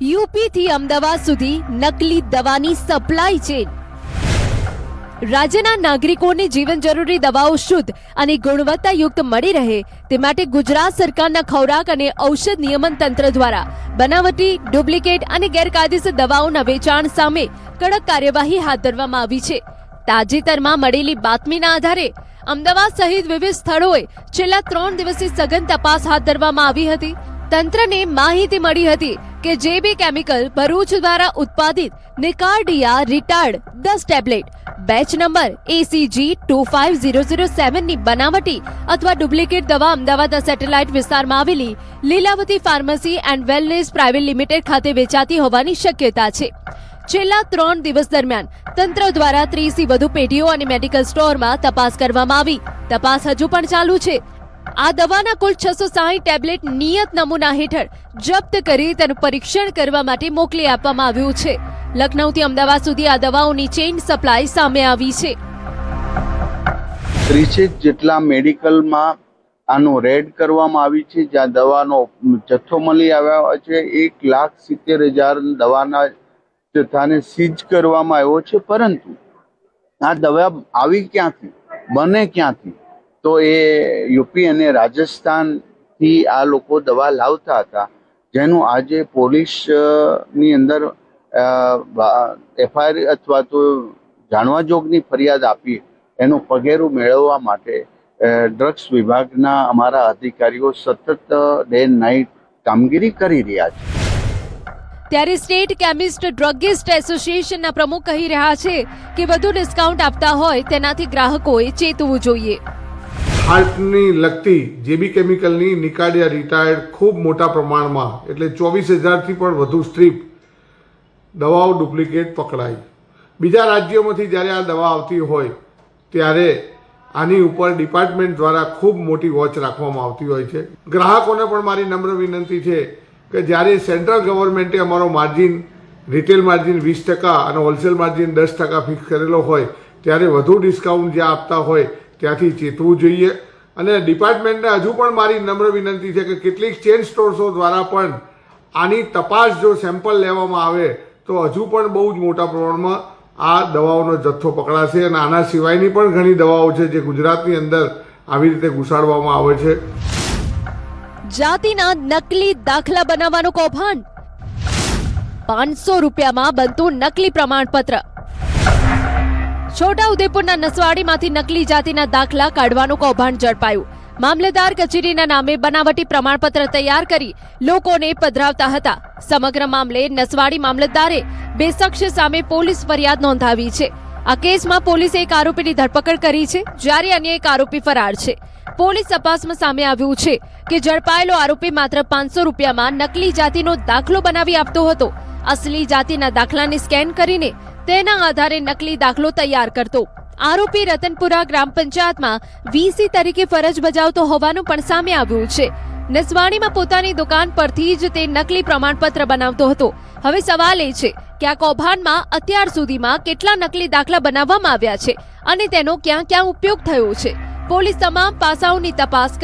યુપીથી અમદાવાદ સુધી નકલી દવાની સપ્લાય ચેન। રાજ્યના નાગરિકોને જીવન જરૂરી દવાઓ શુદ્ધ અને ગુણવત્તાયુક્ત મળી રહે તે માટે ગુજરાત સરકારના ખોરાક અને ઔષધ નિયમન તંત્ર દ્વારા બનાવટી, ડુપ્લિકેટ અને ગેરકાયદેસર દવાઓના વેચાણ સામે કડક કાર્યવાહી હાથ ધરવામાં આવી છે। તાજેતરમાં મળેલી બાતમીના આધારે અમદાવાદ સહિત વિવિધ સ્થળોએ છેલ્લા 3 દિવસથી સઘન તપાસ હાથ ધરવામાં આવી હતી। તંત્રને માહિતી મળી હતી કે જેબી કેમિકલ ભરૂચ દ્વારા ઉત્પાદિત નિકાર્ડિયા રિટાર્ડ 10 ટેબ્લેટ બેચ નંબર ACG 25007 ની બનાવટી અથવા ડુપ્લિકેટ દવા અમદાવાદના સેટેલાઇટ વિસ્તારમાં આવેલી Lilavati pharmacy and wellness private limited ખાતે વેચાતી હોવાની શક્યતા છે। છેલ્લા 3 દિવસ દરમિયાન તંત્ર દ્વારા 30 થી વધુ પેઢીઓ અને મેડિકલ સ્ટોરમાં તપાસ કરવામાં આવી। તપાસ હજુ પણ ચાલુ છે। આ દવાના કુલ 660 ટેબ્લેટ નિયત નમૂના હેઠળ જપ્ત કરી તેનું પરીક્ષણ કરવા માટે મોકલી આપવામાં આવ્યું છે। લખનૌથી અમદાવાદ સુધી આ દવાઓની ચેઇન સપ્લાય સામે આવી છે। 30 જેટલા મેડિકલમાં આનું રેડ કરવામાં આવી છે, જ્યાં દવાનો જથ્થો મળી આવ્યો છે। 1,70,000 દવાના જથ્થાને સીઝ કરવામાં આવ્યો છે। પરંતુ આ દવા આવી ક્યાંથી, બને ક્યાંથી, તો એ યુપી અને રાજસ્થાનથી આ લોકો દવા લાવતા હતા, જેનું આજે પોલીસની અંદર FIR અથવા તો જાણવા જોગની ફરિયાદ આપી એનું પગેરું મેળવવા માટે ડ્રગ્સ વિભાગના અમારા અધિકારીઓ સતત ડે નાઇટ કામગીરી કરી રહ્યા છે। ત્યારે સ્ટેટ કેમિસ્ટ ડ્રગિસ્ટ એસોસિએશનના પ્રમુખ કહી રહ્યા છે કે વધુ ડિસ્કાઉન્ટ આપતા હોય તેનાથી ગ્રાહકોએ ચેતવું જોઈએ। હાર્ટની લગતી જેબી કેમિકલની નિકાર્ડિયા રિટાયર્ડ ખૂબ મોટા પ્રમાણમાં એટલે 24,000થી પણ વધુ સ્ટ્રીપ દવાઓ ડુપ્લિકેટ પકડાઈ। બીજા રાજ્યોમાંથી જ્યારે આ દવા આવતી હોય ત્યારે આની ઉપર ડિપાર્ટમેન્ટ દ્વારા ખૂબ મોટી વોચ રાખવામાં આવતી હોય છે। ગ્રાહકોને પણ મારી નમ્ર વિનંતી છે કે જ્યારે સેન્ટ્રલ ગવર્મેન્ટે અમારો માર્જિન, રિટેલ માર્જિન 20% અને હોલસેલ માર્જિન 10% ફિક્સ કરેલો હોય ત્યારે વધુ ડિસ્કાઉન્ટ જ્યાં આપતા હોય ત્યાંથી ચેતવું જોઈએ। અને ડિપાર્ટમેન્ટને હજુ પણ મારી નમ્ર વિનંતી છે કે કેટલીક ચેન સ્ટોર્સો દ્વારા પણ આની તપાસ જો સેમ્પલ લેવામાં આવે તો હજુ પણ બહુ જ મોટા પ્રમાણમાં આ દવાઓનો જથ્થો પકડાશે। અને આના સિવાયની પણ ઘણી દવાઓ છે જે ગુજરાતની અંદર આવી રીતે ઘુસાડવામાં આવે છે। જાતિના નકલી દાખલા બનાવવાનું કૌભાંડ, 500 રૂપિયામાં બનતું નકલી પ્રમાણપત્ર। છોટાઉદેપુરના નસવાડીમાંથી નકલી જાતિના દાખલા કાઢવાનું કૌભાંડ ઝડપાયું। મામલેદાર કચેરીના નામે બનાવટી પ્રમાણપત્ર તૈયાર કરી લોકોને પધરાવતા હતા। સમગ્ર મામલે નસવાડી મામલતદારે 2 શખ્સ સામે પોલીસ ફરિયાદ નોંધાવી છે। આ કેસમાં પોલીસે એક આરોપીની ધરપકડ કરી છે, જ્યારે અન્ય એક આરોપી ફરાર છે। પોલીસ તપાસમાં સામે આવ્યું છે કે ઝડપાયેલો આરોપી માત્ર 500 રૂપિયામાં નકલી જાતિનો દાખલો બનાવી આપતો હતો। અસલી જાતિના દાખલાને સ્કેન કરીને તેના આધારે નકલી દાખલો તૈયાર કરતો। આરોપી રતનપુરા ગ્રામ પંચાયતમાં VC તરીકે ફરજ બજાવતો હોવાનું પણ સામે આવ્યું છે। નસવાડીમાં પોતાની દુકાન પરથી જ તે નકલી પ્રમાણપત્ર બનાવતો હતો। હવે સવાલ એ છે કે આ કૌભાંડમાં અત્યાર સુધીમાં કેટલા નકલી દાખલા બનાવવામાં આવ્યા છે અને તેનો ક્યાં ક્યાં ઉપયોગ થયો છે। પોલીસ તમામ પાસાઓની તપાસ